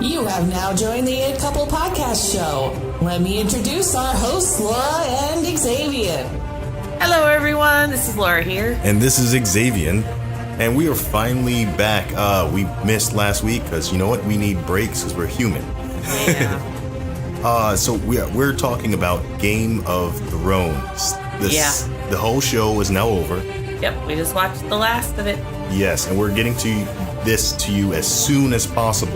You have now joined the It Couple Podcast Show. Let me introduce our hosts, Laura and Xavier. Hello, everyone. This is Laura here. And this is Xavier. And we are finally back. We missed last week because, you know what? We need breaks because we're human. Yeah. So we're talking about Game of Thrones. The whole show is now over. Yep, we just watched the last of it. Yes, and we're getting to this to you as soon as possible.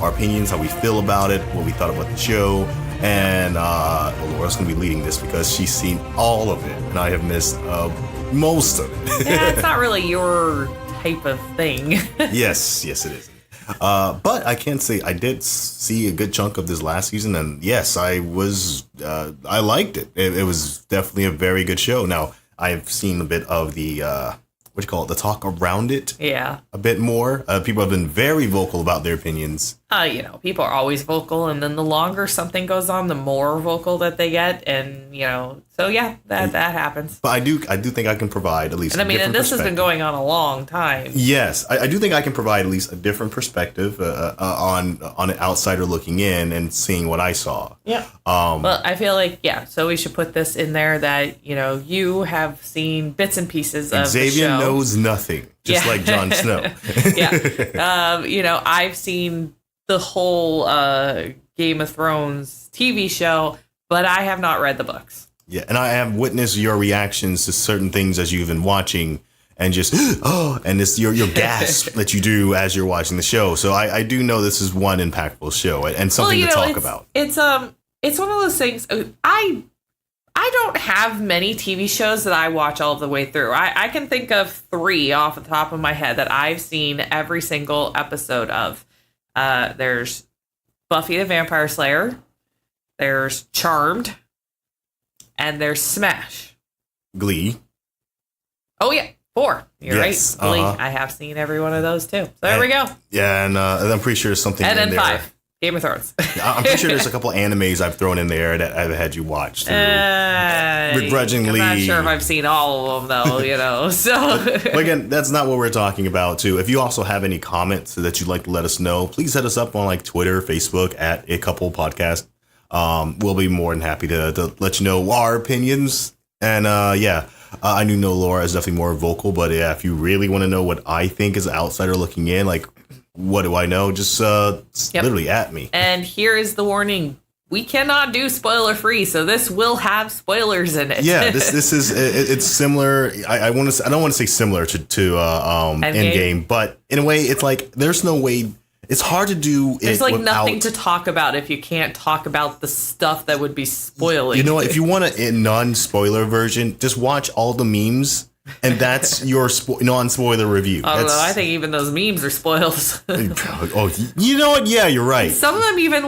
Our opinions, how we feel about it, what we thought about the show, and Laura's going to be leading this because she's seen all of it, and I have missed most of it. Yeah, it's not really your type of thing. Yes, it is. But I can say I did see a good chunk of this last season, and yes, I liked it. It was definitely a very good show. Now, I've seen a bit of the the talk around it. Yeah. A bit more. People have been very vocal about their opinions. People are always vocal, and then the longer something goes on, the more vocal that they get, and so yeah, that happens. But I do think I can provide at least. And this has been going on a long time. Yes, I do think I can provide at least a different perspective on an outsider looking in and seeing what I saw. Yeah. Well, I feel like so we should put this in there that you have seen bits and pieces of Xavier the show. knows nothing, just like Jon Snow. Yeah. I've seen the whole Game of Thrones TV show, but I have not read the books. Yeah, and I have witnessed your reactions to certain things as you've been watching, and just and it's your gasp that you do as you're watching the show. So I do know this is one impactful show and something to talk about. It's one of those things. I don't have many TV shows that I watch all the way through. I can think of 3 off the top of my head that I've seen every single episode of. There's Buffy the Vampire Slayer, there's Charmed, and there's Smash. Glee. Oh, yeah. 4. You're yes, right. Glee. I have seen every one of those, too. So there we go. Yeah, and I'm pretty sure there's something and in there. And then 5. Game of Thrones. I'm pretty sure there's a couple animes I've thrown in there that I've had you watch through. Begrudgingly. I'm not sure if I've seen all of them, though, So. But again, that's not what we're talking about, too. If you also have any comments that you'd like to let us know, please hit us up on Twitter, Facebook, at A Couple Podcast. We'll be more than happy to let you know our opinions. And I do know Laura is definitely more vocal, but if you really want to know what I think as an outsider looking in, what do I know? Just literally at me. And here is the warning. We cannot do spoiler free, so this will have spoilers in it. Yeah, this is it's similar. I don't want to say similar to Endgame, but in a way it's there's no way. It's hard to do. There's nothing to talk about if you can't talk about the stuff that would be spoiling. You know what? If you want a non-spoiler version, just watch all the memes. And that's your non-spoiler review. Although I think even those memes are spoils. Oh, you know what? Yeah, you're right. Some of them even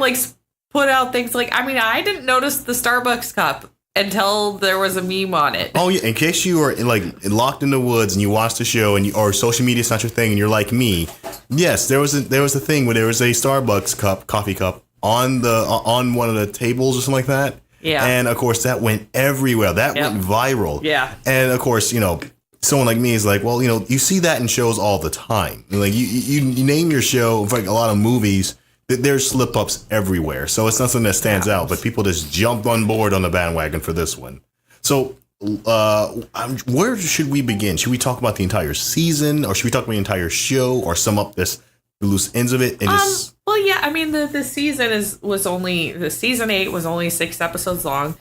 put out things I didn't notice the Starbucks cup until there was a meme on it. Oh yeah, in case you are locked in the woods and you watch the show or social media is not your thing and you're like me. Yes, there was a thing where there was a Starbucks coffee cup on one of the tables or something like that. Yeah. And, of course, that went everywhere. That went viral. Yeah. And, of course, someone like me is you see that in shows all the time. You name your show, a lot of movies, there's slip-ups everywhere. So it's not something that stands out, but people just jumped on board on the bandwagon for this one. So where should we begin? Should we talk about the entire season, or should we talk about the entire show, or sum up the loose ends of it? And Well, yeah, the season 8 was only 6 episodes long.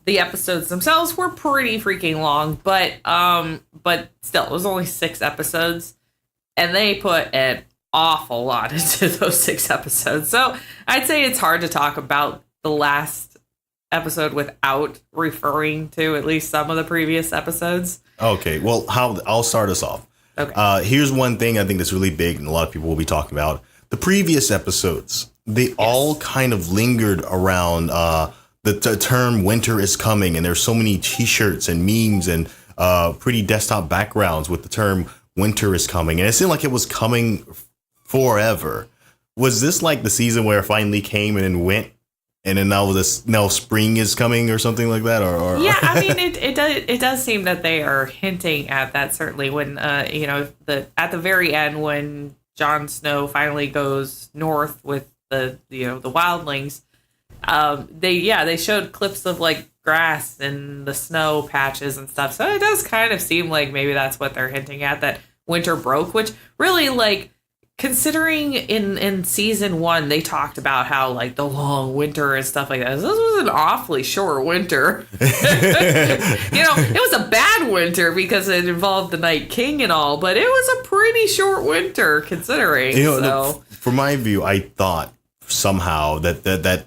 The episodes themselves were pretty freaking long, but still, it was only 6 episodes, and they put an awful lot into those 6 episodes. So I'd say it's hard to talk about the last episode without referring to at least some of the previous episodes. Okay, well, I'll start us off. Okay. Here's one thing I think that's really big, and a lot of people will be talking about. The previous episodes, they all kind of lingered around the term winter is coming, and there's so many t-shirts and memes and pretty desktop backgrounds with the term winter is coming. And it seemed like it was coming forever. Was this the season where it finally came and then went? And then now spring is coming or something like that, or yeah, it does seem that they are hinting at that, certainly when at the very end when Jon Snow finally goes north with the wildlings. They showed clips of like grass and the snow patches and stuff. So it does kind of seem like maybe that's what they're hinting at, that winter broke, which really, like, considering in season 1 they talked about how like the long winter and stuff like that. This was an awfully short winter. It was a bad winter because it involved the Night King and all, but it was a pretty short winter considering. For my view, I thought somehow that the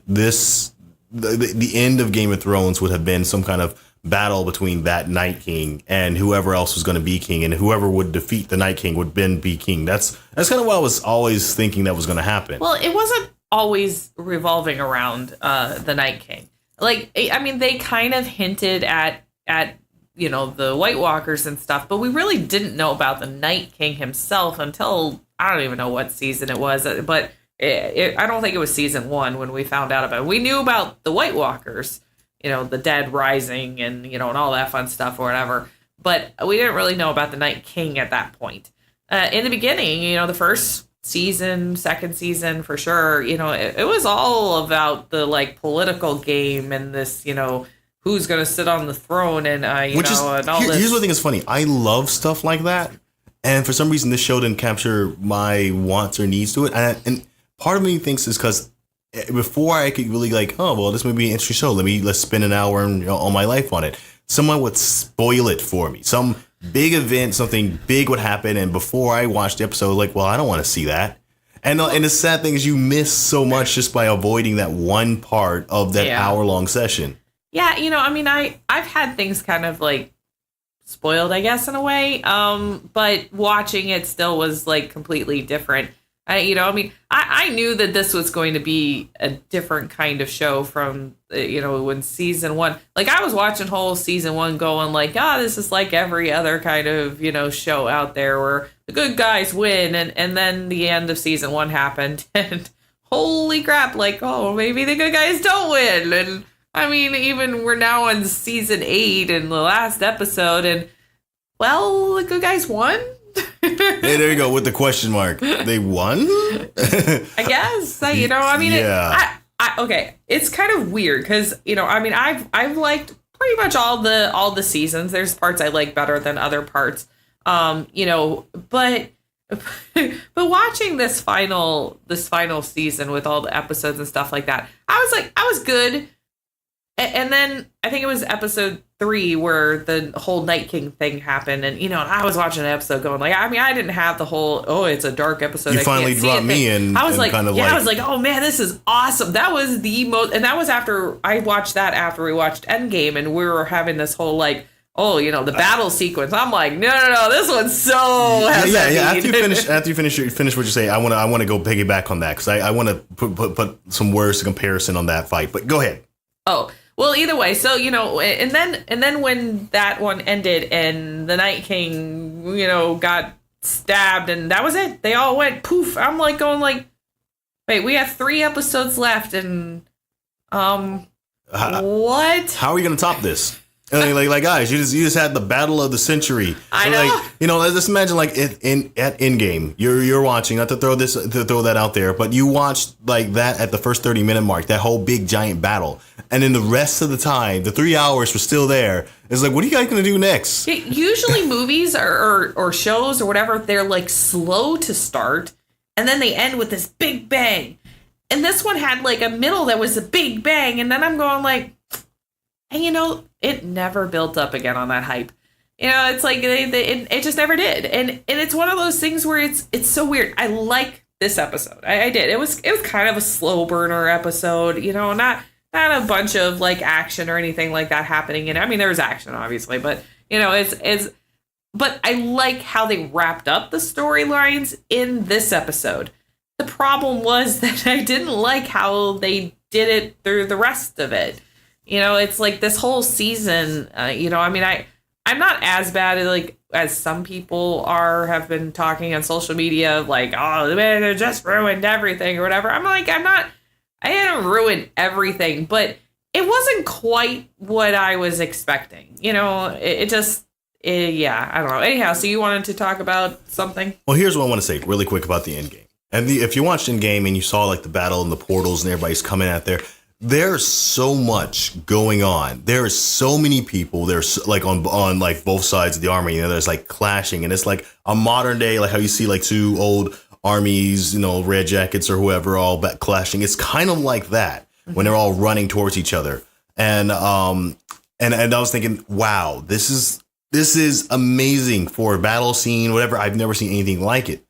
end of Game of Thrones would have been some kind of battle between that Night King and whoever else was going to be king, and whoever would defeat the Night King would then be king. That's kind of what I was always thinking that was going to happen. Well, it wasn't always revolving around the Night King. Like, I mean, they kind of hinted at the White Walkers and stuff, but we really didn't know about the Night King himself until I don't even know what season it was, but I don't think it was season 1 when we found out about it. We knew about the White Walkers, the dead rising and, and all that fun stuff or whatever. But we didn't really know about the Night King at that point. In the beginning, the first season, second season for sure, it was all about the like political game and this, who's going to sit on the throne and, and all this. Here's what I think is funny. I love stuff like that. And for some reason, this show didn't capture my wants or needs to it. And part of me thinks is because before I could really like, oh, well, this may be an interesting show. Let's spend an hour and all my life on it. Someone would spoil it for me. Some big event, something big would happen. And before I watched the episode, like, well, I don't want to see that. And the sad thing is you miss so much just by avoiding that one part of that hour-long session. Yeah, I've had things kind of like spoiled, I guess, in a way. But watching it still was like completely different. I knew that this was going to be a different kind of show from, when season 1, like I was watching whole season 1 going like, this is like every other kind of, show out there where the good guys win. And then the end of season 1 happened and holy crap, like, oh, maybe the good guys don't win. And I mean, even we're now on season 8 in the last episode and, well, the good guys won. Hey, there you go with the question mark. They won? I guess. Okay. It's kind of weird because, I've liked pretty much all the seasons. There's parts I like better than other parts. But watching this final season with all the episodes and stuff like that, I was good. And then I think it was episode 3 where the whole Night King thing happened. And, I was watching an episode going like, I didn't have the whole, it's a dark episode. You finally dropped me in. I was like, I was like, oh man, this is awesome. That was the most, and that was after I watched that after we watched Endgame and we were having this whole like, the battle sequence. I'm like, no, this one's so heavy. Yeah. After you finish what you say, I want to go piggyback on that because I want to put some words to comparison on that fight. But go ahead. Oh. Well, either way, so, and then when that one ended and the Night King, got stabbed and that was it. They all went poof. I'm like going like, wait, we have 3 episodes left and, what? How are we going to top this? Like guys, you just had the battle of the century. I know. Like, let's imagine like at Endgame, you're watching. Not to throw that out there, but you watched like that at the first 30-minute mark, that whole big giant battle, and then the rest of the time, the 3 hours were still there. It's like, what are you guys gonna do next? Usually, movies or shows or whatever, they're like slow to start, and then they end with this big bang. And this one had like a middle that was a big bang, and then I'm going like. And it never built up again on that hype. It's like it just never did. And it's one of those things where it's so weird. I like this episode. I did. It was kind of a slow burner episode. Not a bunch of like action or anything like that happening. And I mean, there was action obviously, but but I like how they wrapped up the storylines in this episode. The problem was that I didn't like how they did it through the rest of it. It's like this whole season, I'm not as bad as some people have been talking on social media, like, oh, man, they just ruined everything or whatever. I didn't ruin everything, but it wasn't quite what I was expecting. I don't know. Anyhow, so you wanted to talk about something? Well, here's what I want to say really quick about the end game. And if you watched in game and you saw like the battle and the portals and everybody's coming out there, there's so much going on. There is so many people. There's like on like both sides of the army. There's like clashing, and it's like a modern day, like how you see like two old armies, red jackets or whoever, all clashing. It's kind of like that when they're all running towards each other. And I was thinking, wow, this is amazing for a battle scene, whatever. I've never seen anything like it.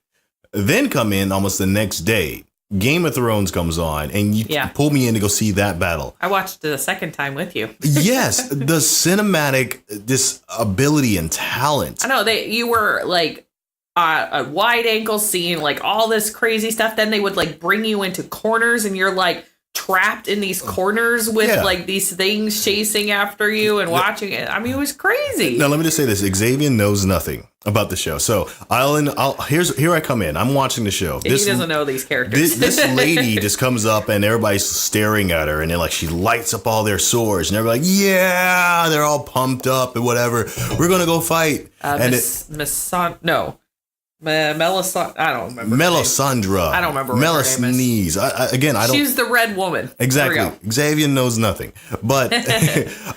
Then come in almost the next day, Game of Thrones comes on, and you pull me in to go see that battle. I watched it a second time with you. Yes, the cinematic, this ability and talent. I know you were like a wide angle scene, like all this crazy stuff. Then they would like bring you into corners, and you're like trapped in these corners with like these things chasing after you and watching it. I mean, it was crazy. Now, let me just say this. Xavier knows nothing about the show. So here I come in. I'm watching the show. He doesn't know these characters. This lady just comes up and everybody's staring at her, and then like she lights up all their swords, and they're like, yeah, they're all pumped up and whatever. We're going to go fight. Melisandre. I don't remember. Melisandre. I don't remember what her name is. Again, I don't. She's the red woman. Exactly. Xavier knows nothing, but I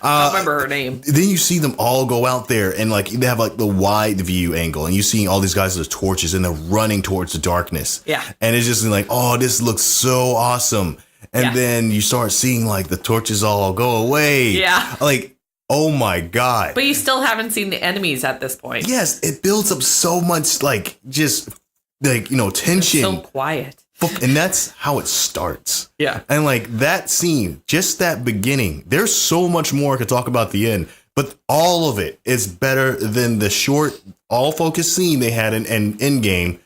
don't remember her name. Then you see them all go out there, and like they have like the wide view angle, and you see all these guys with torches, and they're running towards the darkness. Yeah. And it's just like, oh, this looks so awesome. And then you start seeing like the torches all go away. Yeah. Like, oh my God. But you still haven't seen the enemies at this point. Yes, it builds up so much like just like, tension. It's so quiet. And that's how it starts. Yeah. And like that scene, just that beginning, there's so much more I could talk about the end, but all of it is better than the short, all focused scene they had in Endgame.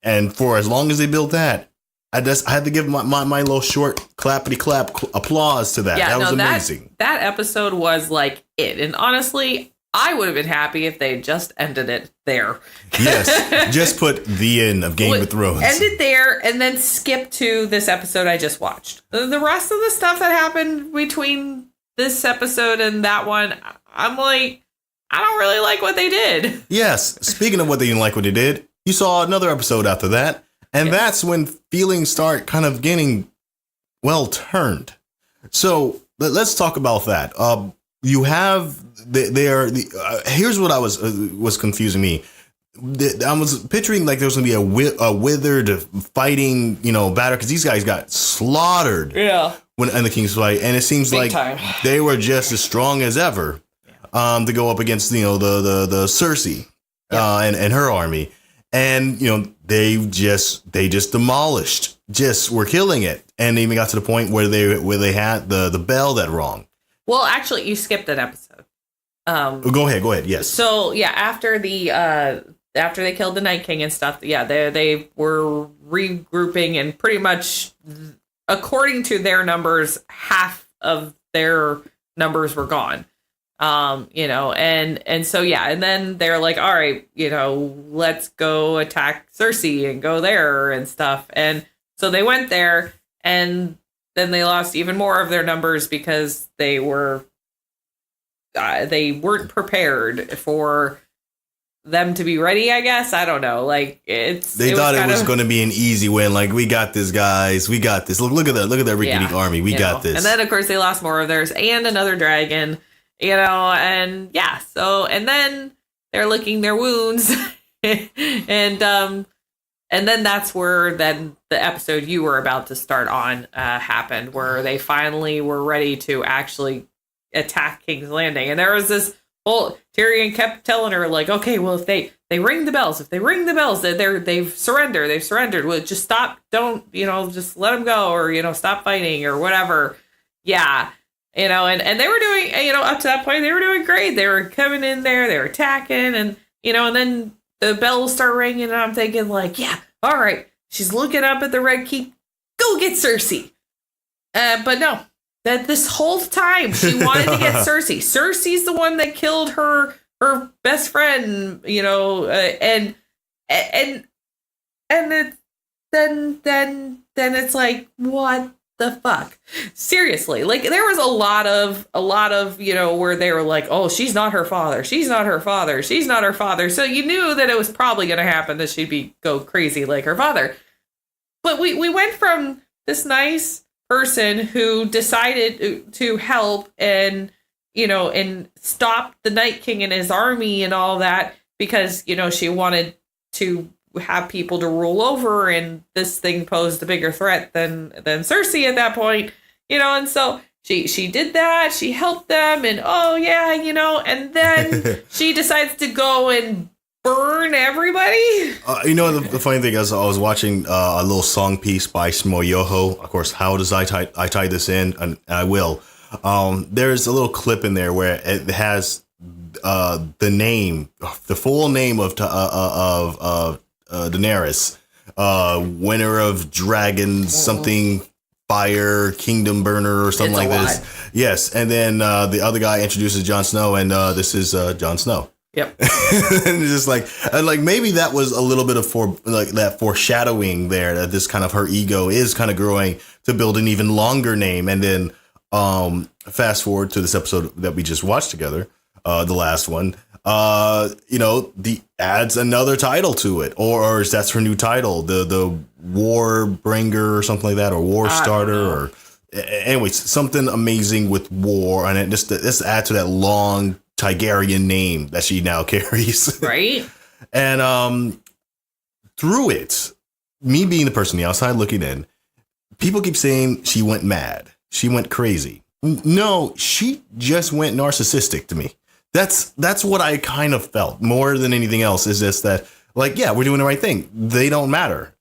And for as long as they built that, I had to give my little short clappity clap applause to that. Yeah, that was amazing. That episode was like it. And honestly, I would have been happy if they just ended it there. Yes. Just put the end of Game of Thrones. End it there and then skip to this episode I just watched. The rest of the stuff that happened between this episode and that one, I'm like, I don't really like what they did. Yes. Speaking of what they didn't like what they did, you saw another episode after that. And that's when feelings start kind of getting well turned. So let's talk about that. You have here's what I was confusing me. I was picturing like there was gonna be a withered fighting, battle, because these guys got slaughtered. Yeah. In the King's fight, and it seems Big like time. they were just as strong as ever to go up against the Cersei and her army. And, they just demolished, were killing it. And they even got to the point where they had the bell that rung. Well, actually, you skipped an episode. Go ahead. Yes. So, after after they killed the Night King and stuff, they were regrouping, and pretty much, according to their numbers, half of their numbers were gone. And so, and then they're like, all right, let's go attack Cersei and go there and stuff. And so they went there, and then they lost even more of their numbers because they weren't prepared for them to be ready, I guess. I don't know. Like they thought it was going to be an easy win. Like, we got this, guys. We got this. Look at that Rickety army. We got this. And then of course they lost more of theirs and another dragon. And then they're licking their wounds, and then that's where the episode you were about to start on happened, where they finally were ready to actually attack King's Landing. And there was this whole Tyrion kept telling her like, okay, well, if they ring the bells, they've surrendered. Well, just stop, don't, just let them go, or stop fighting or whatever. Yeah. And they were doing, up to that point, they were doing great. They were coming in there, they were attacking, and then the bells start ringing, and I'm thinking like, yeah, all right, she's looking up at the Red Keep, go get Cersei. But no, that this whole time she wanted to get Cersei. Cersei's the one that killed her best friend, and then it's like, what the fuck? Seriously, like there was a lot of where they were like, oh, she's not her father, so you knew that it was probably going to happen, that she'd go crazy like her father. but we went from this nice person who decided to help and, and stop the Night King and his army and all that because, she wanted to have people to rule over, and this thing posed a bigger threat than Cersei at that point, and so she did that. She helped them, and and then she decides to go and burn everybody. The funny thing is, I was watching a little song piece by Shmoyoho. Of course, how does I tie this in? And I will. There's a little clip in there where it has the full name of Daenerys, winner of dragons, something fire, kingdom burner, or something like this. Yes, and then the other guy introduces Jon Snow, and this is Jon Snow. Yep. And it's just like maybe that was a little bit of that foreshadowing there, that this kind of her ego is kind of growing to build an even longer name. And then fast forward to this episode that we just watched together, the last one. The adds another title to it, or that's her new title, the War Bringer or something like that, or War Starter, or anyways, something amazing with war, and it just adds to that long Targaryen name that she now carries. Right. And through it, me being the person on the outside looking in, people keep saying she went mad, she went crazy. No, she just went narcissistic to me. That's what I kind of felt more than anything else, is just that, like, yeah, we're doing the right thing. They don't matter.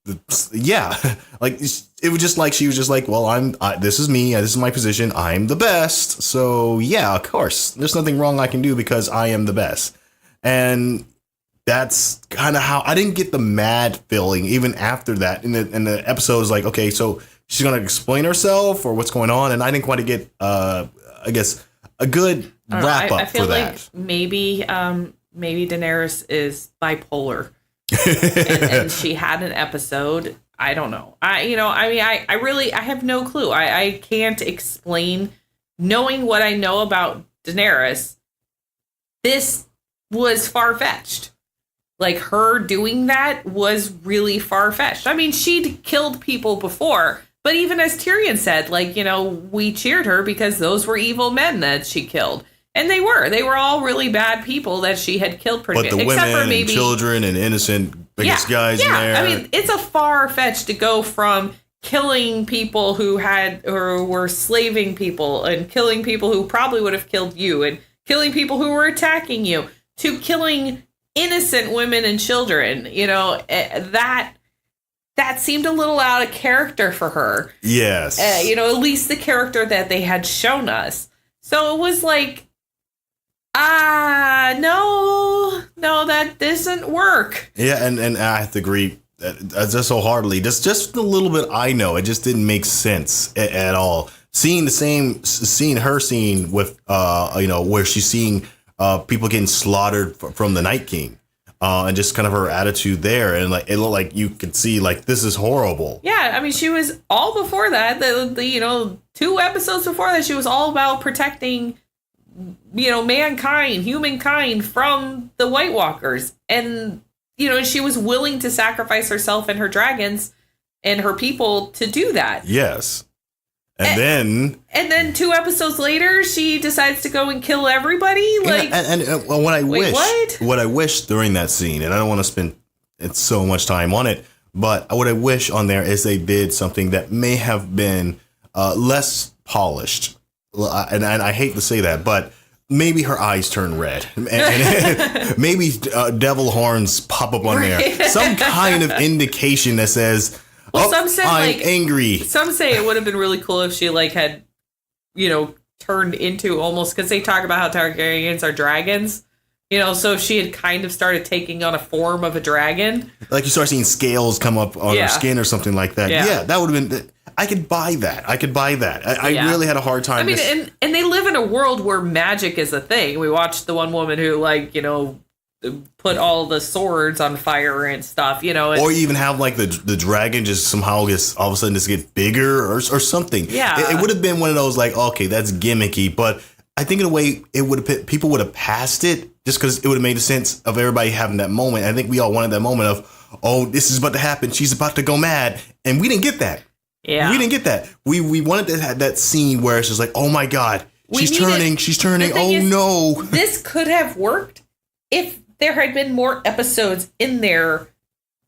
Yeah. Like, it was just like, she was just like, well, this is me. This is my position. I'm the best. So yeah, of course, there's nothing wrong I can do because I am the best. And that's kind of how I didn't get the mad feeling even after that. In the episode is like, okay, so she's going to explain herself or what's going on. And I didn't quite get, I guess, a good wrap up I feel for like that. maybe Daenerys is bipolar. and she had an episode. I don't know. I have no clue. I can't explain. Knowing what I know about Daenerys, this was far-fetched. Like, her doing that was really far-fetched. I mean, she'd killed people before, but even as Tyrion said, like, we cheered her because those were evil men that she killed. And they were all really bad people that she had killed pretty much. But the except women for maybe and children and innocent biggest guys in there. I mean, it's a far fetch to go from killing people who were slaving people and killing people who probably would have killed you and killing people who were attacking you to killing innocent women and children. That seemed a little out of character for her. Yes. At least the character that they had shown us. So it was like, no, that doesn't work. Yeah, and I have to agree just so heartily. Just a little bit I know. It just didn't make sense at all. Seeing her scene with, where she's seeing people getting slaughtered from the Night King. And just kind of her attitude there. And like, it looked like you could see, like, this is horrible. Yeah, I mean, she was all before that. The 2 episodes before that, she was all about protecting humankind from the White Walkers. And, she was willing to sacrifice herself and her dragons and her people to do that. Yes. And then 2 episodes later, she decides to go and kill everybody. Like, and what I wish during that scene, and I don't want to spend so much time on it, but what I wish on there is they did something that may have been less polished. And I hate to say that, but maybe her eyes turn red, and maybe devil horns pop up on there. Some kind of indication that says, some said, I'm angry. Some say it would have been really cool if she had, turned into almost, because they talk about how Targaryens are dragons, so if she had kind of started taking on a form of a dragon. Like you start seeing scales come up on her skin or something like that. Yeah, that would have been, I could buy that. I really had a hard time. I mean, and they live in a world where magic is a thing. We watched the one woman who put all the swords on fire and stuff, or you even have the dragon just somehow gets all of a sudden just get bigger or something. Yeah, it would have been one of those okay, that's gimmicky, but I think in a way it would have, people would have passed it just because it would have made sense of everybody having that moment. I think we all wanted that moment of, oh, this is about to happen. She's about to go mad. And we didn't get that. Yeah. We didn't get that. We wanted to have that scene where it's just like, oh my God, she's turning. Oh no. This could have worked if there had been more episodes in there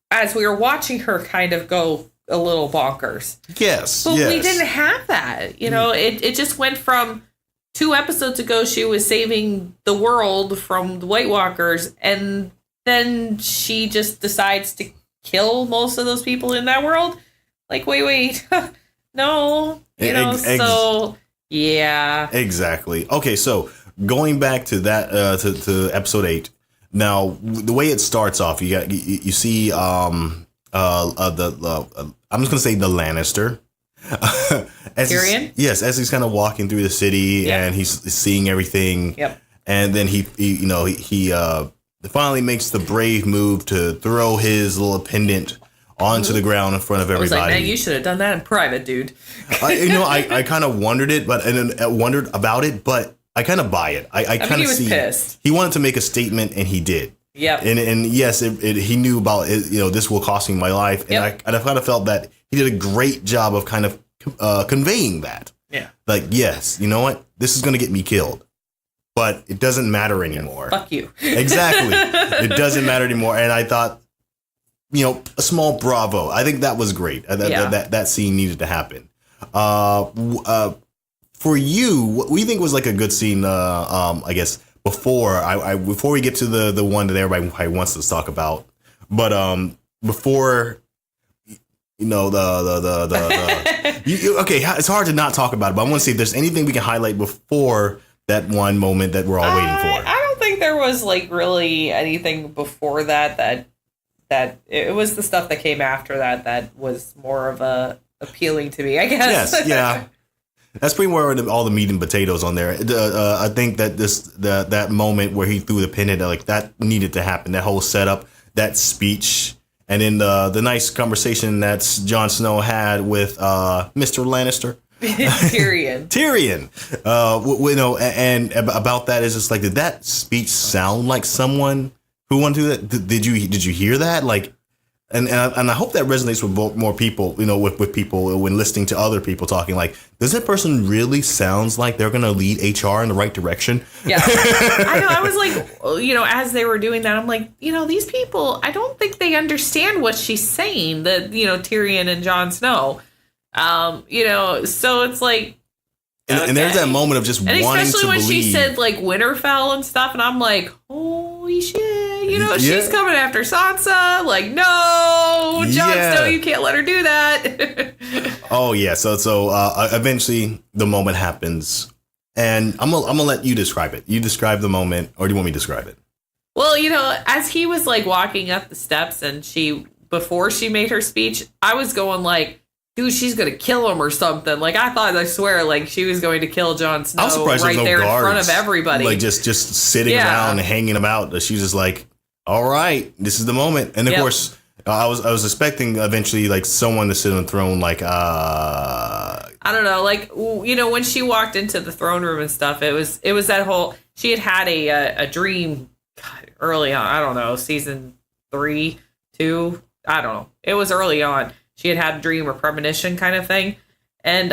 as we were watching her kind of go a little bonkers. Yes. But we didn't have that. You know, it just went from 2 episodes ago, she was saving the world from the White Walkers, and then she just decides to kill most of those people in that world. Like, wait, no, you know, so yeah. Exactly. Okay, so going back to that, to episode 8. Now, the way it starts off, you see, I'm just gonna say the Lannister. Tyrion? Yes, as he's kind of walking through the city and he's seeing everything. Yep. And then he finally makes the brave move to throw his little pendant onto the ground in front of everybody. I was like, man, you should have done that in private, dude. I kind of wondered about it, but I kind of buy it. I kind of see pissed. He wanted to make a statement, and he did. Yep. And yes, he knew about it. You know, this will cost me my life, and I kind of felt that he did a great job of kind of conveying that. Yeah. Like, yes, you know what? This is going to get me killed, but it doesn't matter anymore. Fuck you. Exactly. It doesn't matter anymore. And I thought, you know, a small bravo. I think that was great. That scene needed to happen. For you, what we think was like a good scene, I guess, before we get to the one that everybody wants to talk about, but before, you know, okay, it's hard to not talk about it, but I want to see if there's anything we can highlight before that one moment that we're all waiting for. I don't think there was like really anything before that it was the stuff that came after that was more of a appealing to me, I guess. Yes, yeah. That's pretty much all the meat and potatoes on there. I think that that moment where he threw the pendant, like that needed to happen. That whole setup, that speech, and then the nice conversation that Jon Snow had with Mr. Lannister. Tyrion. You know, and about that is just like, did that speech sound like someone who wanted to do that? Did you hear that? Like, and I hope that resonates with more people, you know, with people when listening to other people talking. Like, does that person really sounds like they're going to lead HR in the right direction? Yeah. I know. I was like, you know, as they were doing that, I'm like, you know, these people, I don't think they understand what she's saying, that, you know, Tyrion and Jon Snow, you know, so it's like, and there's that moment of just wanting to believe. Especially when she said like Winterfell and stuff, and I'm like, holy shit, you know, she's coming after Sansa. Like, no, Jon Snow, you can't let her do that. Oh yeah, so eventually the moment happens, and I'm gonna let you describe it. You describe the moment, or do you want me to describe it? Well, you know, as he was like walking up the steps, and before she made her speech, I was going like, dude, she's going to kill him or something. Like, I swear, like, she was going to kill Jon Snow right there in front of everybody. Like, just sitting around and hanging about. She's just like, all right, this is the moment. And, of course, I was expecting eventually, like, someone to sit on the throne, like, I don't know. Like, you know, when she walked into the throne room and stuff, it was that whole, she had a dream early on. I don't know, season 3, 2, I don't know. It was early on. She had a dream or premonition kind of thing. And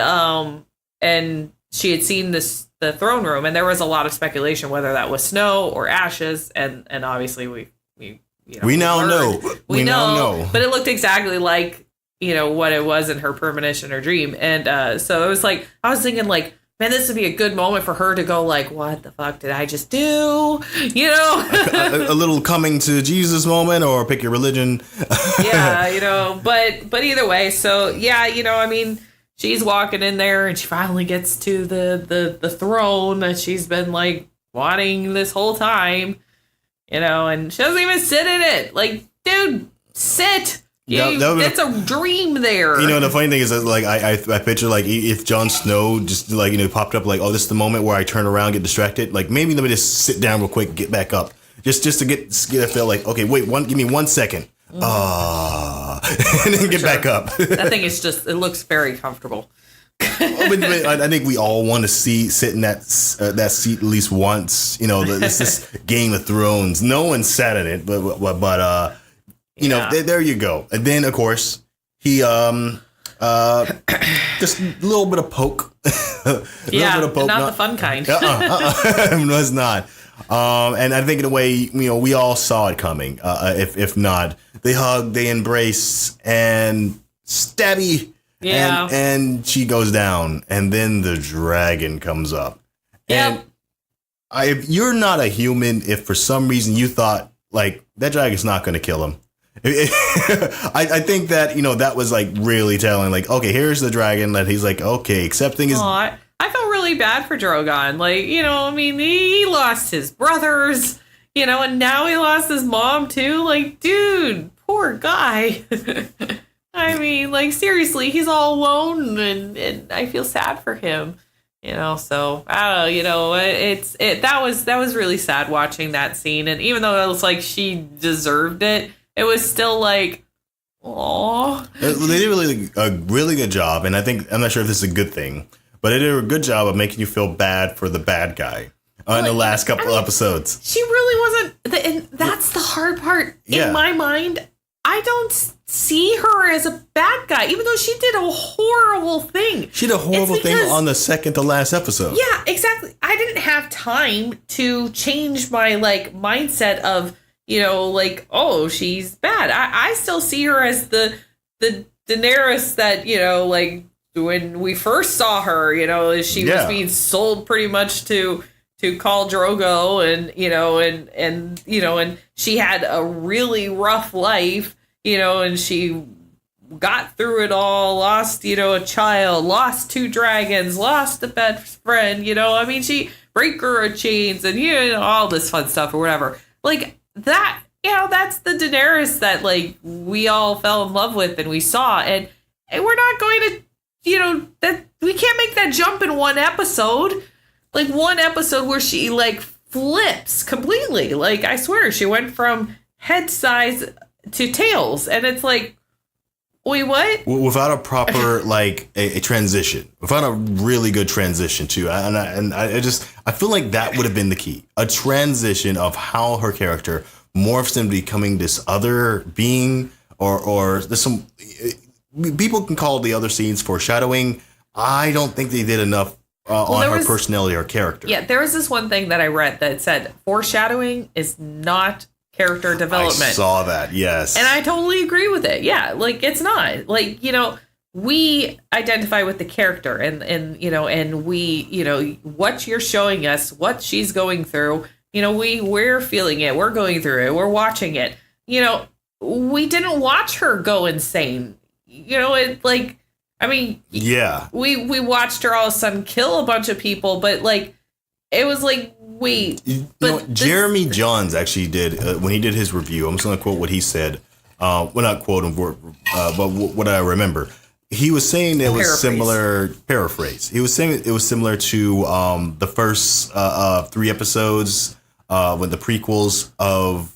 she had seen the throne room, and there was a lot of speculation whether that was snow or ashes. And obviously we now know. But it looked exactly like, you know, what it was in her premonition or dream. And so it was like, I was thinking like, man, this would be a good moment for her to go like, what the fuck did I just do? You know, a little coming to Jesus moment, or pick your religion. Yeah, you know, but either way. So yeah, you know, I mean, she's walking in there and she finally gets to the throne that she's been like wanting this whole time, you know, and she doesn't even sit in it. Like, dude, sit. It's a dream there. You know, the funny thing is that, like, I picture, like, if Jon Snow just, like, you know, popped up, like, oh, this is the moment where I turn around, get distracted. Like, maybe let me just sit down real quick, get back up. Just to get a feel like, okay, wait, give me 1 second. And then get back up. That thing is just, it looks very comfortable. I think we all want to sit in that seat at least once. You know, this Game of Thrones. No one sat in it, but you know, there you go. And then of course he just a little bit of poke. Not the fun kind. It was not. And I think in a way, you know, we all saw it coming. If not, they hug, they embrace, and stabby. Yeah. And she goes down, and then the dragon comes up. Yep. And if you're not a human, if for some reason you thought like that dragon's not going to kill him, I think that, you know, that was like really telling. Like, okay, here's the dragon. That he's like, okay, accepting his. I felt really bad for Drogon. Like, you know, I mean, he lost his brothers, you know, and now he lost his mom too. Like, dude, poor guy. I mean, like, seriously, he's all alone, and I feel sad for him, you know. So I don't know, you know, that was really sad watching that scene, and even though it was like she deserved it, it was still like, oh. They did a really good job, and I'm not sure if this is a good thing. But they did a good job of making you feel bad for the bad guy in the last couple episodes. She really wasn't, and that's the hard part. In my mind, I don't see her as a bad guy, even though she did a horrible thing. She did a horrible thing on the second to last episode. Yeah, exactly. I didn't have time to change my like mindset of, you know, like, oh, she's bad. I still see her as the Daenerys that, you know, like, when we first saw her, you know, she was being sold pretty much to Khal Drogo, and you know, and you know, and she had a really rough life, you know, and she got through it all, lost, you know, a child, lost 2 dragons, lost a best friend, you know. I mean, she breaker of chains and, you know, all this fun stuff or whatever. Like that, you know, that's the Daenerys that like we all fell in love with and we saw, and we're not going to, you know, that we can't make that jump in one episode. Like one episode where she like flips completely. Like, I swear she went from head size to tails, and it's like, wait, what? Without a proper like a transition, without a really good transition too. I feel like that would have been the key. A transition of how her character morphs into becoming this other being, or there's some. People can call the other scenes foreshadowing. I don't think they did enough on her personality or character. Yeah, there was this one thing that I read that said foreshadowing is not character development. I saw that, yes. And I totally agree with it. Yeah, like, it's not. Like, you know, we identify with the character, and you know, and we, you know, what you're showing us, what she's going through, you know, we're feeling it, we're going through it, we're watching it. You know, we didn't watch her go insane. You know, it like, I mean, yeah, we watched her all of a sudden kill a bunch of people, but like, it was like, wait, Jeremy Johns actually did when he did his review. I'm just going to quote what he said. Well, not quote him, but what I remember, he was saying it was similar. Paraphrase. He was saying it was similar to the first 3 episodes with the prequels of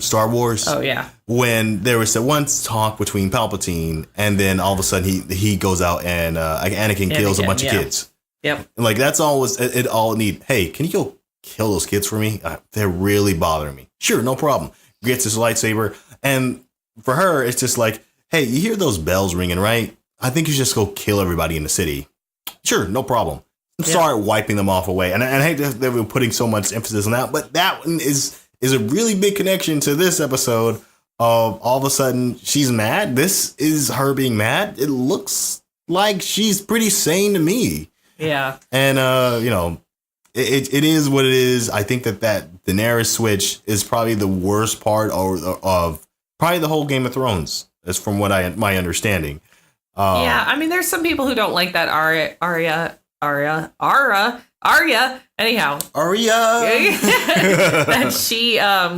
Star Wars. Oh yeah. When there was that one talk between Palpatine, and then all of a sudden he goes out and Anakin kills a bunch of kids. Yep. And like, that's always it all need. Hey, can you go kill those kids for me? They're really bothering me. Sure, no problem. Gets his lightsaber, and for her, it's just like, hey, you hear those bells ringing, right? I think you should just go kill everybody in the city. Sure, no problem. Start wiping them off away. And I hate that they were putting so much emphasis on that, but that one is a really big connection to this episode of all of a sudden she's mad. This is her being mad. It looks like she's pretty sane to me. Yeah. And, you know, it is what it is. I think that Daenerys switch is probably the worst part of probably the whole Game of Thrones. That's from what my understanding. Yeah, I mean, there's some people who don't like that Arya. Anyhow, Arya. that she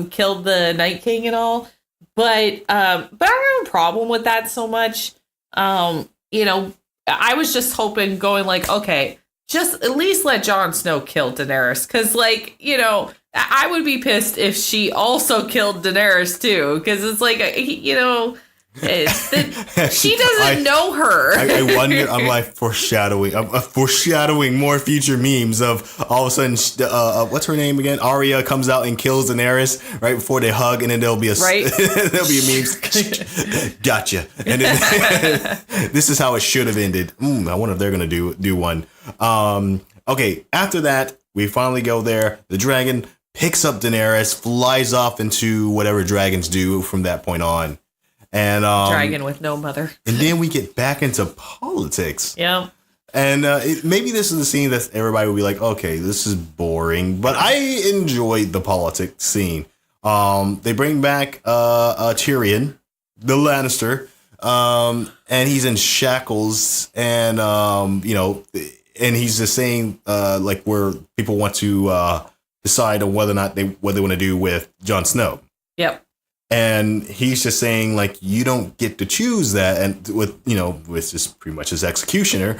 killed the Night King and all, but I don't have a problem with that so much. You know, I was just hoping, going like, okay, just at least let Jon Snow kill Daenerys, because, like, you know, I would be pissed if she also killed Daenerys too, because it's like, you know, She doesn't know her. I wonder. I'm like foreshadowing. I'm foreshadowing more future memes of all of a sudden. What's her name again? Arya comes out and kills Daenerys right before they hug, and then there'll be a there'll be a meme. Gotcha. And then this is how it should have ended. I wonder if they're gonna do one. Okay. After that, we finally go there. The dragon picks up Daenerys, flies off into whatever dragons do from that point on. And dragon with no mother. And then we get back into politics. Yeah. And maybe this is the scene that everybody will be like, okay, this is boring. But I enjoyed the politics scene. They bring back Tyrion, the Lannister, and he's in shackles. And, and he's just saying, like, where people want to decide on whether or not what they want to do with Jon Snow. Yep. And he's just saying, like, you don't get to choose that. And with just pretty much his executioner.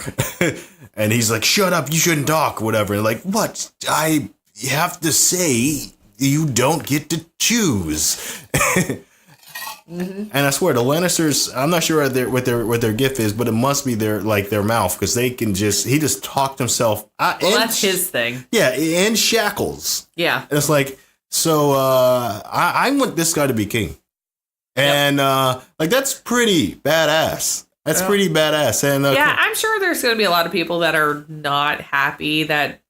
And he's like, shut up, you shouldn't talk, whatever. And like, what? I have to say you don't get to choose. And I swear, the Lannisters, I'm not sure what their gift is, but it must be their mouth, because he just talked himself. That's his thing. Yeah, in shackles. Yeah. And it's like, so I want this guy to be king. And like, that's pretty badass. That's pretty badass. And I'm sure there's going to be a lot of people that are not happy that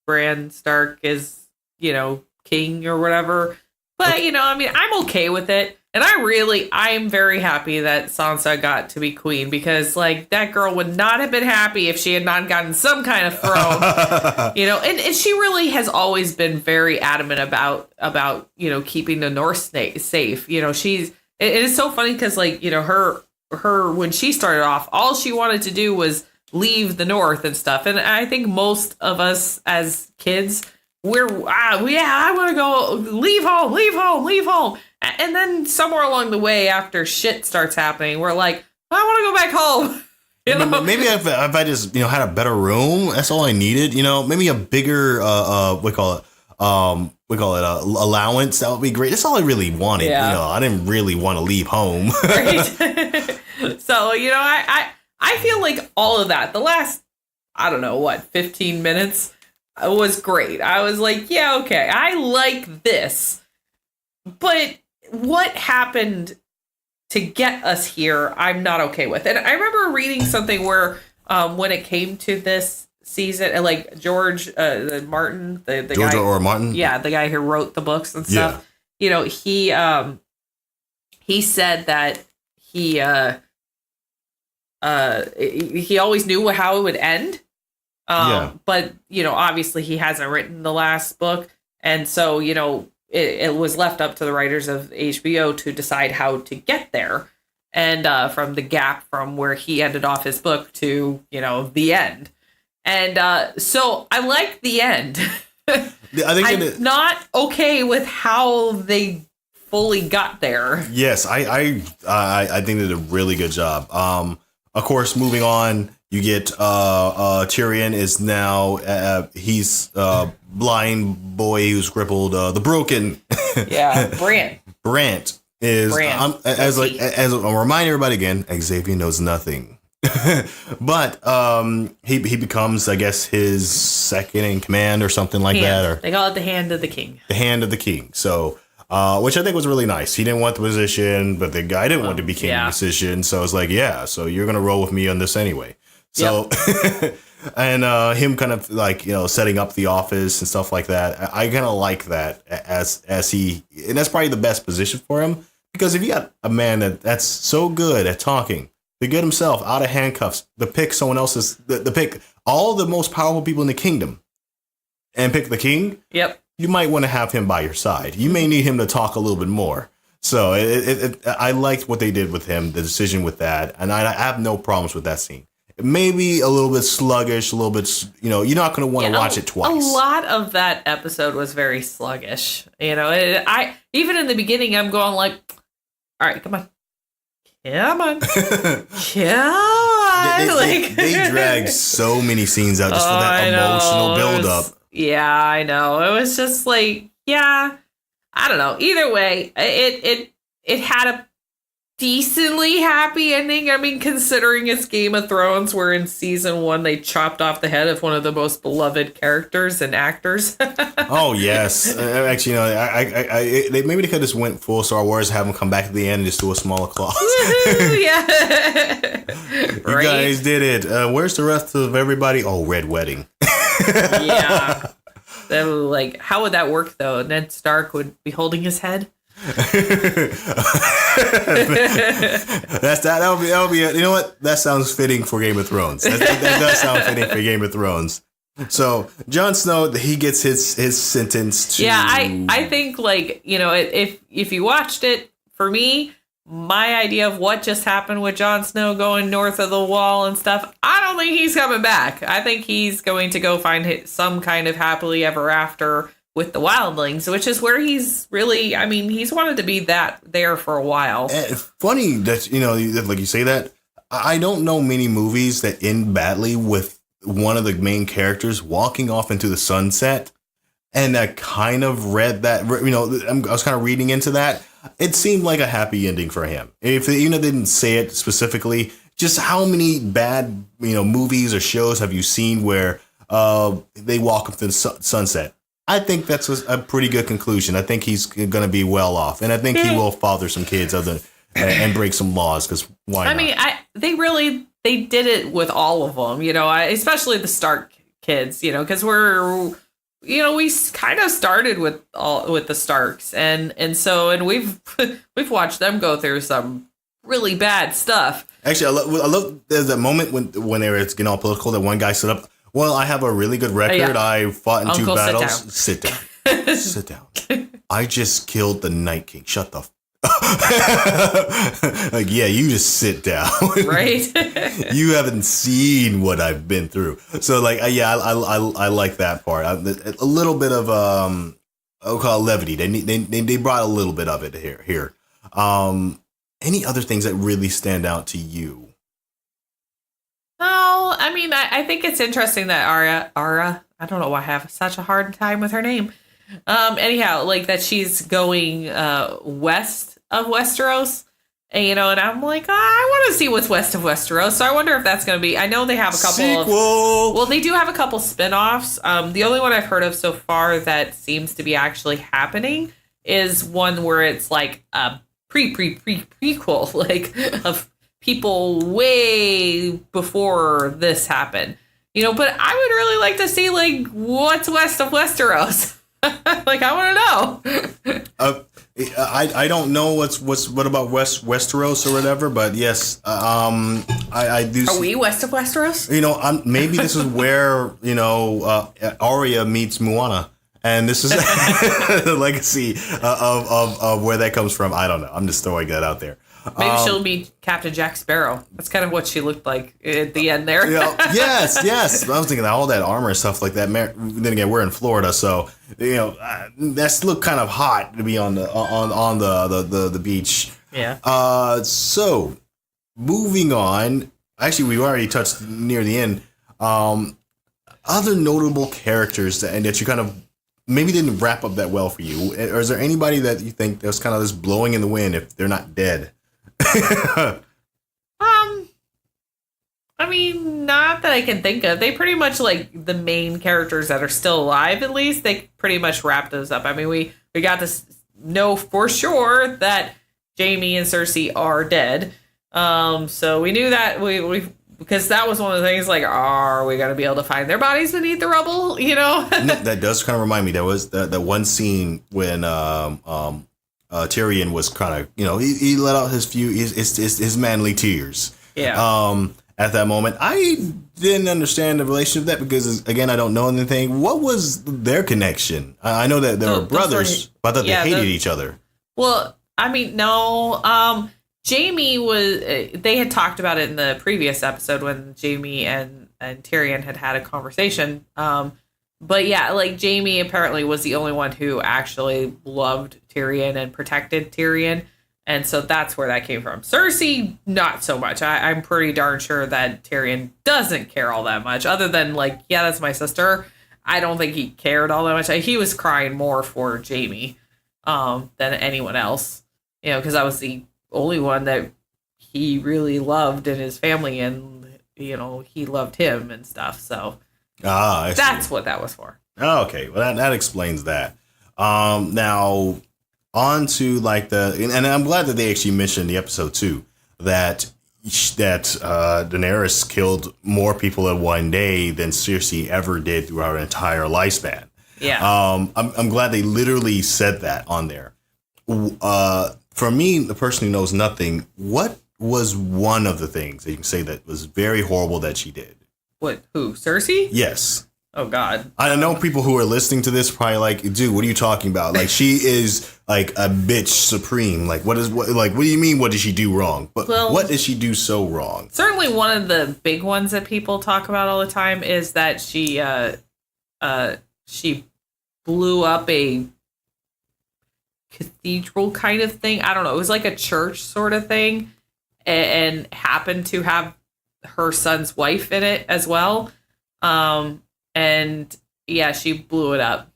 Bran Stark is, king or whatever. But, I'm okay with it. And I'm very happy that Sansa got to be queen, because, like, that girl would not have been happy if she had not gotten some kind of throne, and she really has always been very adamant about keeping the North safe. It is so funny because, like, her when she started off, all she wanted to do was leave the North and stuff. And I think most of us as kids, I want to go leave home. And then somewhere along the way, after shit starts happening, we're like, I want to go back home. Maybe if I just had a better room, that's all I needed. Maybe a bigger allowance. That would be great. That's all I really wanted. Yeah. I didn't really want to leave home. Right. So I feel like all of that, the last 15 minutes was great. I was like, yeah, okay, I like this, but what happened to get us here, I'm not okay with. And I remember reading something where when it came to this season, like George Martin, the George guy, R. R. Martin, yeah, the guy who wrote the books and stuff. Yeah. He said that he always knew how it would end. But obviously he hasn't written the last book, and so it was left up to the writers of HBO to decide how to get there, and from the gap from where he ended off his book to the end. And so I like the end. I'm not okay with how they fully got there. Yes, I think they did a really good job. Of course, moving on, you get Tyrion is now he's blind boy who's crippled. The Broken. Yeah, Brant is as a reminder, everybody again, Xavier knows nothing. But he becomes, I guess, his second in command or something like that. Or they call it the Hand of the King. The Hand of the King. So, which I think was really nice. He didn't want the position, but the guy didn't want to be king of the position. So it's like, yeah, so you're gonna roll with me on this anyway. So, and him kind of like setting up the office and stuff like that. I kind of like that as he, and that's probably the best position for him, because if you got a man that's so good at talking, to get himself out of handcuffs, to pick someone else's, to pick all the most powerful people in the kingdom, and pick the king. Yep. You might want to have him by your side. You may need him to talk a little bit more. So I liked what they did with him, the decision with that, and I have no problems with that scene. Maybe a little bit sluggish, a little bit, you're not going to want to watch it twice. A lot of that episode was very sluggish. I even in the beginning, I'm going like, all right, come on. Come on. They dragged so many scenes out just for that emotional buildup. Yeah, I know. It was just like, yeah, I don't know. Either way, it had decently happy ending. I mean, considering it's Game of Thrones, where in season 1 they chopped off the head of one of the most beloved characters and actors. Oh yes, actually, they maybe they could just went full Star Wars, have him come back at the end and just do a smaller clause. Yeah, you guys did it. Where's the rest of everybody? Oh, Red Wedding. Yeah, like how would that work though? Ned Stark would be holding his head. That'll be you know what, that sounds fitting for Game of Thrones. That does sound fitting for Game of Thrones. So Jon Snow, he gets his sentence to... Yeah, I think, like, you know, if you watched it, for me, my idea of what just happened with Jon Snow going north of the wall and stuff, I don't think he's coming back. I think he's going to go find some kind of happily ever after with the wildlings, which is where he's really, I mean, he's wanted to be there for a while. Funny that, you know, like you say that. I don't know many movies that end badly with one of the main characters walking off into the sunset. And I kind of read that, you know, I was kind of reading into that. It seemed like a happy ending for him. If they, they didn't say it specifically, just how many bad, movies or shows have you seen where they walk up to the sunset? I think that's a pretty good conclusion. I think he's going to be well off, and I think he will father some kids and break some laws, because why not? I mean, they did it with all of them, especially the Stark kids, because we kind of started with the Starks, and we've we've watched them go through some really bad stuff. Actually, I love there's that moment when they were getting all political that one guy stood up. Well, I have a really good record. Yeah. I fought in Uncle, 2 battles. Sit down. Sit down. I just killed the Night King. Shut the like, yeah, you just sit down. Right? You haven't seen what I've been through. So, like, yeah, I like that part. A little bit of I'll call it levity. They brought a little bit of it here. Any other things that really stand out to you? No, I mean, I think it's interesting that Arya, I don't know why I have such a hard time with her name. Anyhow, like that she's going west of Westeros, and I'm like, I want to see what's west of Westeros. So I wonder if that's going to be. I know they have a couple they do have a couple spinoffs. The only one I've heard of so far that seems to be actually happening is one where it's like a prequel, like of people way before this happened, but I would really like to see like what's west of Westeros. Like, I want to know. I don't know what about Westeros or whatever, but yes, I do. Are we west of Westeros? Maybe this is where Arya meets Moana, and this is the legacy of where that comes from. I don't know. I'm just throwing that out there. Maybe she'll meet Captain Jack Sparrow. That's kind of what she looked like at the end there. Yes. I was thinking all that armor and stuff like that. Then again, we're in Florida, so that's look kind of hot to be on the beach. Yeah. So moving on. Actually, we already touched near the end. Other notable characters that you kind of maybe didn't wrap up that well for you, or is there anybody that you think there's kind of this blowing in the wind if they're not dead? I mean, not that I can think of. They pretty much, like, the main characters that are still alive, at least, they pretty much wrapped those up. I mean, we got to know for sure that Jaime and Cersei are dead. So we knew that we because that was one of the things, like, are we going to be able to find their bodies beneath the rubble, No, that does kind of remind me. There was that one scene when Tyrion was kind of, he let out his manly tears. Yeah. At that moment, I didn't understand the relationship of that because, again, I don't know anything. What was their connection? I know that they were brothers, but I thought they hated each other. Well, I mean, no. Jaime was. They had talked about it in the previous episode when Jaime and Tyrion had a conversation. But yeah, like Jaime apparently was the only one who actually loved Tyrion and protected Tyrion. And so that's where that came from. Cersei, not so much. I'm pretty darn sure that Tyrion doesn't care all that much, other than like, yeah, that's my sister. I don't think he cared all that much. He was crying more for Jaime than anyone else, because that was the only one that he really loved in his family, and he loved him and stuff. So that's what that was for. Oh, okay, well that explains that. Now on to like and I'm glad that they actually mentioned the episode too that Daenerys killed more people in one day than Cersei ever did throughout her entire lifespan. Yeah. I'm glad they literally said that on there. For me, the person who knows nothing, what was one of the things that you can say that was very horrible that she did? What? Who? Cersei? Yes. Oh God. I know people who are listening to this probably like, dude, what are you talking about? Like, she is like a bitch supreme. Like, what do you mean? What did she do wrong? But what did she do so wrong? Certainly, one of the big ones that people talk about all the time is that she blew up a cathedral kind of thing. I don't know. It was like a church sort of thing, and happened to have her son's wife in it as well. And yeah, she blew it up.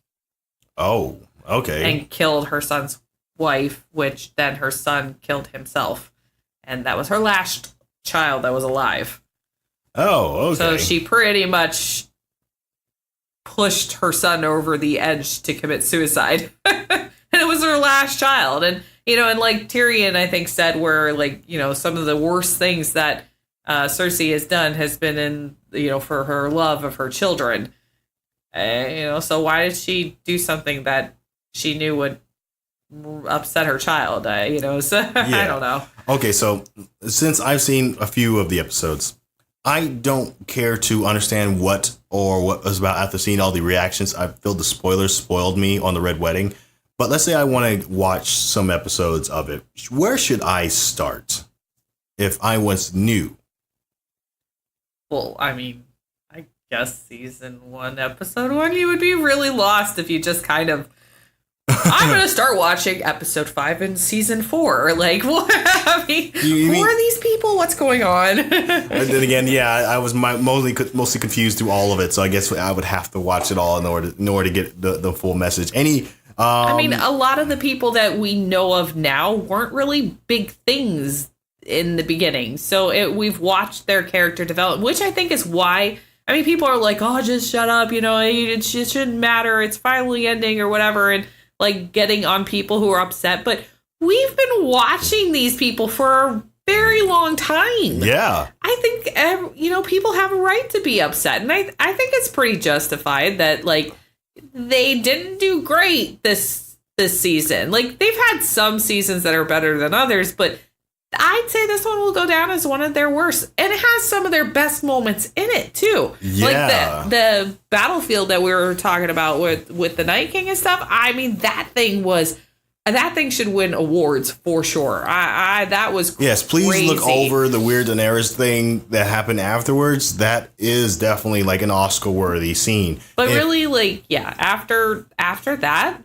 Oh, okay. And killed her son's wife, which then her son killed himself. And that was her last child that was alive. Oh, okay. So she pretty much pushed her son over the edge to commit suicide. And it was her last child. And, and like Tyrion, I think, said where, like, some of the worst things that Cersei has done has been in, for her love of her children. So why did she do something that she knew would upset her child? So yeah. I don't know. Okay, so since I've seen a few of the episodes, I don't care to understand what was about after seeing all the reactions. I feel the spoilers spoiled me on the Red Wedding. But let's say I want to watch some episodes of it. Where should I start if I was new? Well, I mean, I guess season 1, episode 1, you would be really lost if you just kind of, I'm going to start watching episode 5 in season 4. Like, what? I mean, who are these people? What's going on? And then again, yeah, I was mostly confused through all of it. So I guess I would have to watch it all in order to get the full message. I mean, a lot of the people that we know of now weren't really big things in the beginning. So we've watched their character develop, which I think is why, I mean, people are like, oh, just shut up, it shouldn't matter, it's finally ending or whatever, and like getting on people who are upset. But we've been watching these people for a very long time. Yeah. I think, people have a right to be upset. And I think it's pretty justified that, like, they didn't do great this season. Like, they've had some seasons that are better than others, but I'd say this one will go down as one of their worst. And it has some of their best moments in it, too. Yeah. Like the battlefield that we were talking about with the Night King and stuff. I mean, that thing should win awards for sure. That was crazy. Yes, please look over the weird Daenerys thing that happened afterwards. That is definitely like an Oscar-worthy scene. But really, like, yeah, after that,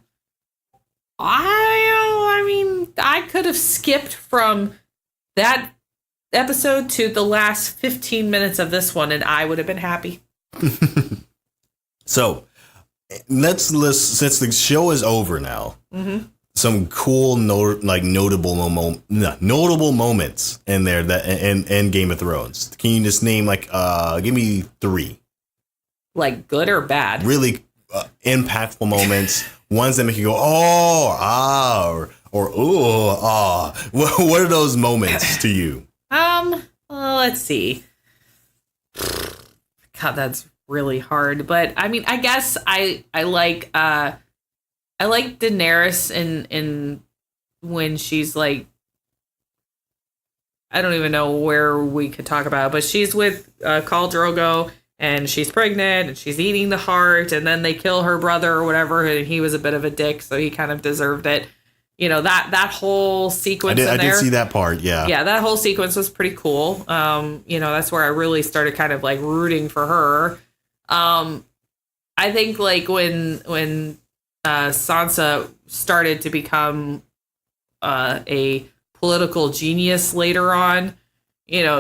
I mean, I could have skipped from that episode to the last 15 minutes of this one, and I would have been happy. So, let's list, since the show is over now, some cool, notable moments in there that in Game of Thrones. Can you just name, give me 3? Like, good or bad? Really impactful moments. Ones that make you go, oh, ah, or ooh, ah. What are those moments to you? Well, let's see. God, that's really hard. But I mean, I guess I like Daenerys in when she's like, I don't even know where we could talk about it, but she's with Khal Drogo. And she's pregnant, and she's eating the heart, and then they kill her brother or whatever, and he was a bit of a dick, so he kind of deserved it. That whole sequence I did see that part, yeah. Yeah, that whole sequence was pretty cool. That's where I really started kind of, like, rooting for her. I think, like, when Sansa started to become a political genius later on,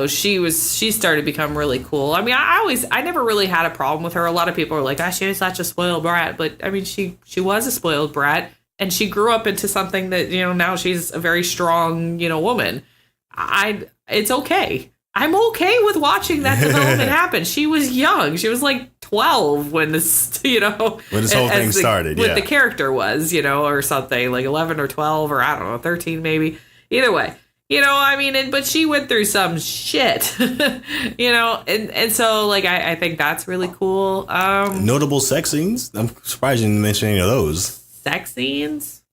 she started to become really cool. I mean, I never really had a problem with her. A lot of people are like, she was such a spoiled brat. But I mean, she was a spoiled brat. and she grew up into something that, you know, now she's a very strong, you know, woman. It's okay. I'm okay with watching that development happen. She was young. She was like 12 when this, you know, when this whole thing started. What the character was, you know, or something like 11 or 12 or I don't know, 13 maybe. Either way, you know, I mean, but she went through some shit, you know, and so like I think that's really cool. Notable sex scenes. I'm surprised you didn't mention any of those. Sex scenes.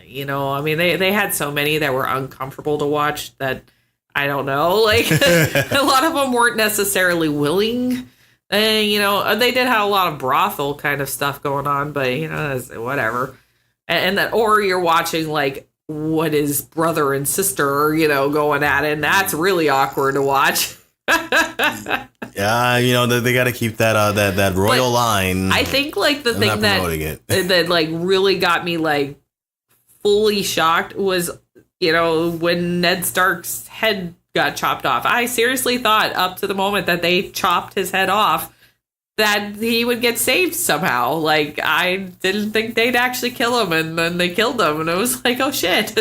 You know, I mean, they had so many that were uncomfortable to watch that. I don't know, like a lot of them weren't necessarily willing. You know, they did have a lot of brothel kind of stuff going on, but you know, whatever. And that, or you're watching like what is brother and sister, you know, going at it, and that's really awkward to watch. Yeah, you know, they got to keep that royal line. I think like the thing that like really got me like fully shocked was, you know, when Ned Stark's head got chopped off. I seriously thought up to the moment that they chopped his head off that he would get saved somehow. Like, I didn't think they'd actually kill him, and then they killed him, and it was like, oh shit.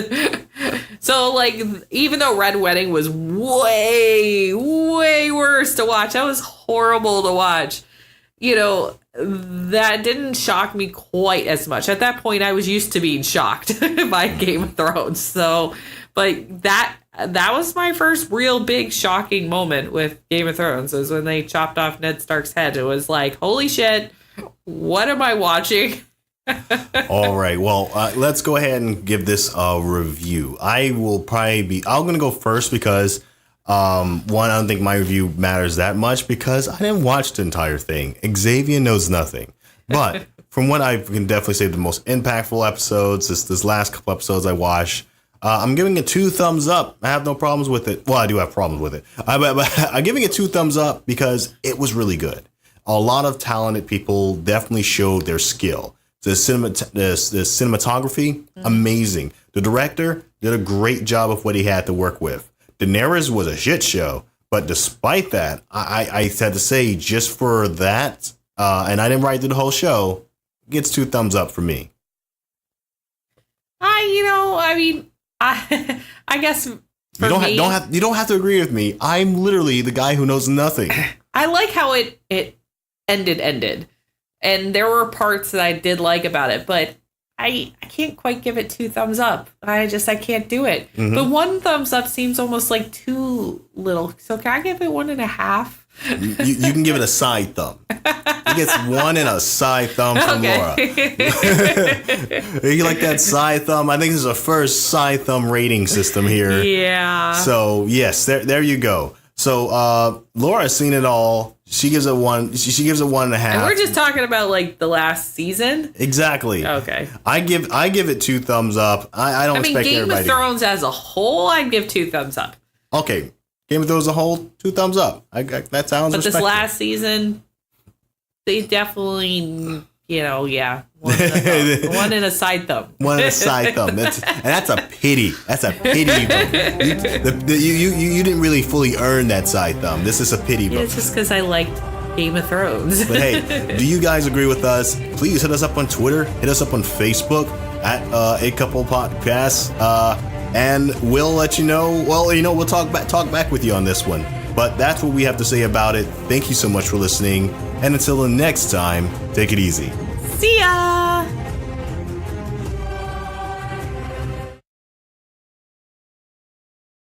So, like, even though Red Wedding was way, way worse to watch, that was horrible to watch, you know, that didn't shock me quite as much. At that point, I was used to being shocked by Game of Thrones. So, but that was my first real big shocking moment with Game of Thrones, was when they chopped off Ned Stark's head. It was like, holy shit, what am I watching? All right. Well, let's go ahead and give this a review. I'm going to go first because one, I don't think my review matters that much because I didn't watch the entire thing. Xavier knows nothing. But from what I can definitely say, the most impactful episodes, this last couple episodes I watched, I'm giving it 2 thumbs up. I have no problems with it. Well, I do have problems with it. But I'm giving it 2 thumbs up because it was really good. A lot of talented people definitely showed their skill. The cinematography, amazing. The director did a great job of what he had to work with. Daenerys was a shit show, but despite that, I had to say just for that, and I didn't write through the whole show, it gets 2 thumbs up for me. I guess you don't have to agree with me. I'm literally the guy who knows nothing. I like how it ended. And there were parts that I did like about it, but I can't quite give it 2 thumbs up. I can't do it. Mm-hmm. But 1 thumbs up seems almost like too little. So can I give it 1.5? You can give it a side thumb. He gets 1 and a side thumb from Laura. You like that side thumb? I think this is a first side thumb rating system here. Yeah. So yes, there you go. So Laura's seen it all. She gives it 1. She gives it 1.5. And we're just talking about like the last season. Exactly. Okay. I give it 2 thumbs up. I don't expect Game everybody. Game of Thrones as a whole, I'd give 2 thumbs up. Okay. Game of Thrones as a whole, 2 thumbs up. That sounds. But this last season, they definitely, yeah, 1 and a side thumb. 1 and a side thumb. That's a pity. That's a pity vote. You didn't really fully earn that side thumb. This is a pity vote. It's just because I liked Game of Thrones. But hey, do you guys agree with us? Please hit us up on Twitter. Hit us up on Facebook at A Couple Podcasts. And we'll let you know. Well, we'll talk back with you on this one. But that's what we have to say about it. Thank you so much for listening. And until the next time, take it easy. See ya!